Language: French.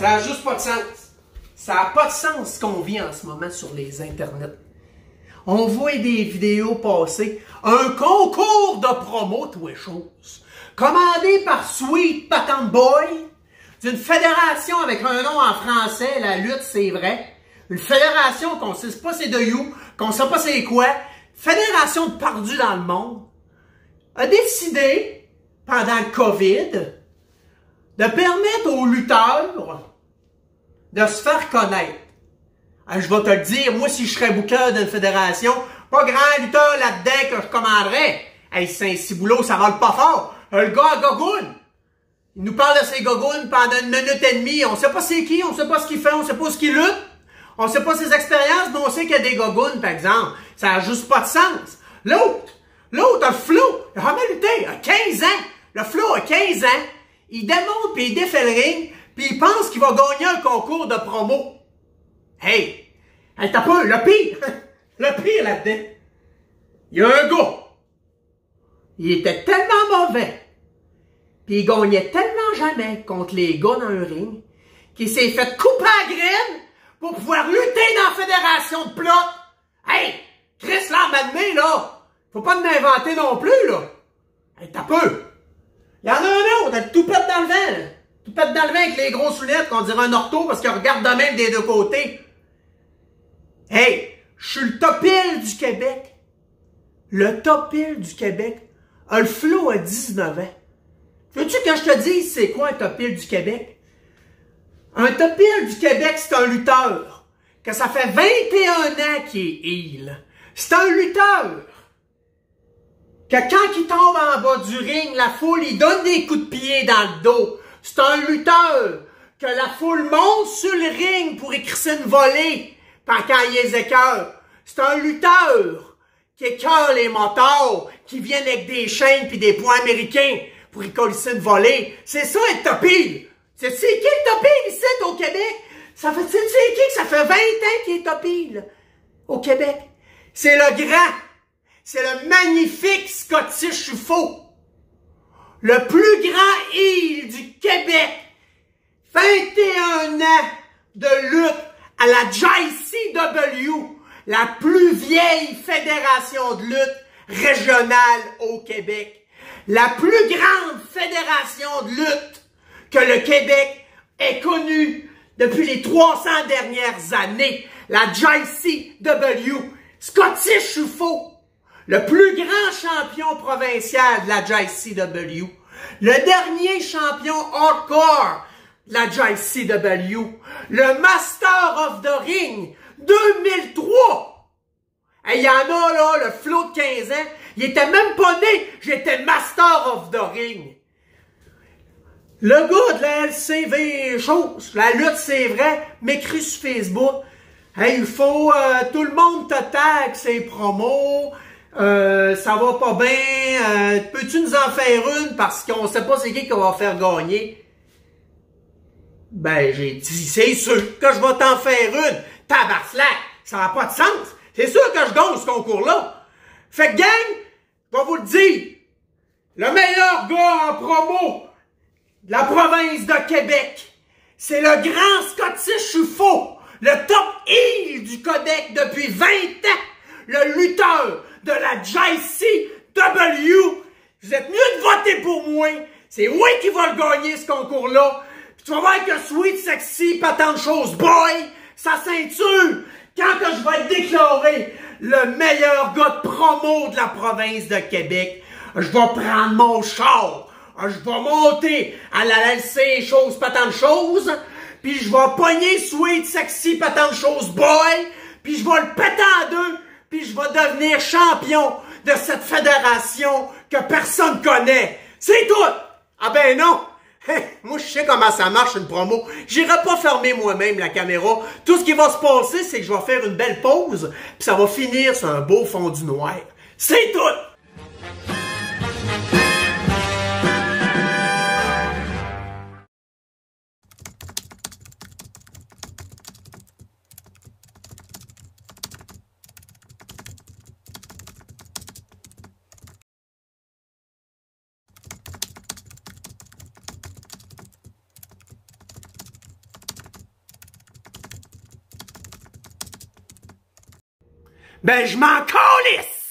Ça n'a juste pas de sens. Ça n'a pas de sens ce qu'on vit en ce moment sur les internets. On voit des vidéos passer. Un concours de promo, tout les choses. Commandé par Sweet Patent Boy, d'une fédération avec un nom en français, la lutte, c'est vrai. Une fédération qu'on ne sait pas c'est de you, qu'on ne sait pas c'est quoi. Fédération de perdus dans le monde. A décidé, pendant le COVID, de permettre aux lutteurs de se faire connaître. Je vais te le dire, moi, si je serais booker d'une fédération, pas grand lutteur là-dedans que je commanderais. Hey, Saint-Ciboulot, ça vole pas fort. Le gars à gogoune. Il nous parle de ses gogounes pendant 1 minute et demie. On sait pas c'est qui, on sait pas ce qu'il fait, on sait pas ce qu'il lutte. On sait pas ses expériences, mais on sait qu'il y a des gogounes, par exemple. Ça n'a juste pas de sens. L'autre, le Flo, il a jamais lutté, il a 15 ans. Le Flo a 15 ans. Il démonte puis il défait le ring, puis il pense qu'il va gagner un concours de promo. Hey, t'as pas le pire, le pire là-dedans. Il y a un gars. Il était tellement mauvais, puis il gagnait tellement jamais contre les gars dans un ring, qu'il s'est fait couper la graine pour pouvoir lutter dans la fédération de plot. Hey, Chris Lambalmé, là, faut pas m'inventer non plus, là. Hey, t'as peu. Il y en a un autre, elle tout pète dans le vent, là. Tout pète dans le vent avec les grosses lunettes qu'on dirait un ortho parce qu'il regarde de même des deux côtés. Hey, je suis le top hill du Québec. Le top hill du Québec. Le Flo a 19 ans. Veux-tu que je te dise c'est quoi un top hill du Québec? Un top hill du Québec, c'est un lutteur. Que ça fait 21 ans qu'il est heel. C'est un lutteur. Que quand il tombe en bas du ring, la foule, il donne des coups de pied dans le dos. C'est un lutteur. Que la foule monte sur le ring pour écrisser une volée. Quand il les écœure. C'est un lutteur qui écœure les motards, qui viennent avec des chaînes puis des poings américains pour y coller une volée. C'est ça être top heel. C'est qui le top heel ici au Québec? Ça fait, c'est qui que ça fait 20 ans qu'il est top heel au Québec? C'est le grand. C'est le magnifique Scottish UFO. Le plus grand heel du Québec. 21 ans de lutte à la JCW, la plus vieille fédération de lutte régionale au Québec. La plus grande fédération de lutte que le Québec ait connue depuis les 300 dernières années. La JCW, Scottish UFO, le plus grand champion provincial de la JCW. Le dernier champion hardcore de la JCW. Le Master of the Ring 2003. Il y en a là, le Flo de 15 ans, il était même pas né, j'étais Master of the Ring. Le gars de la LCV chose, la lutte c'est vrai, m'écrit sur Facebook. Hey, il faut, tout le monde te tag ses promos, ça va pas bien, peux-tu nous en faire une parce qu'on sait pas c'est qui va faire gagner? Ben, j'ai dit, c'est sûr que je vais t'en faire une. Tabarslac, ça n'a pas de sens. C'est sûr que je gagne ce concours-là. Fait que gang, je vais vous le dire, le meilleur gars en promo de la province de Québec, c'est le grand Scottish UFO, le top heel du Québec depuis 20 ans, le lutteur de la JCW. Vous êtes mieux de voter pour moi. C'est moi qui va le gagner, ce concours-là. Puis tu vas voir que Sweet Sexy, pas tant de choses, boy, sa ceinture, quand que je vais être déclaré le meilleur gars de promo de la province de Québec, je vais prendre mon char, je vais monter à la LC chose, pas tant de choses, puis je vais pogner Sweet Sexy, pas tant de choses, boy, puis je vais le péter en deux, puis je vais devenir champion de cette fédération que personne connaît. C'est tout! Ah ben non! Moi, je sais comment ça marche une promo. J'irai pas fermer moi-même la caméra. Tout ce qui va se passer, c'est que je vais faire une belle pause, puis ça va finir sur un beau fondu noir. C'est tout! Ben, je m'en calisse!